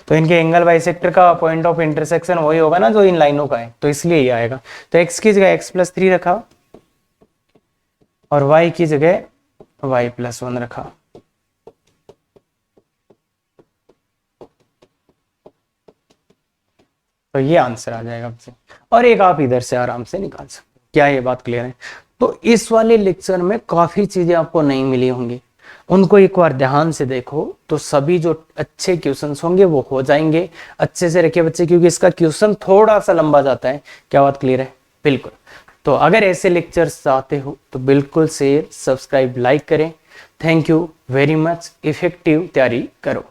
तो इनके एंगल बाइसेक्टर का पॉइंट ऑफ इंटरसेक्शन वही होगा ना जो इन लाइनों का है, तो इसलिए ये आएगा। तो x की जगह x प्लस 3 रखा और y की जगह y प्लस 1 रखा। तो ये आंसर आ जाएगा आपसे, और एक आप इधर से आराम से निकाल सकते हो। क्या ये बात क्लियर है? तो इस वाले लेक्चर में काफी चीजें आपको नहीं मिली होंगी, उनको एक बार ध्यान से देखो तो सभी जो अच्छे क्वेश्चंस होंगे वो हो जाएंगे। अच्छे से रखिए बच्चे, क्योंकि इसका क्वेश्चन थोड़ा सा लंबा जाता है। क्या बात क्लियर है? बिल्कुल। तो अगर ऐसे लेक्चर्स चाहते हो तो बिल्कुल शेयर, सब्सक्राइब, लाइक करें। Thank you very much. Effective तैयारी करो।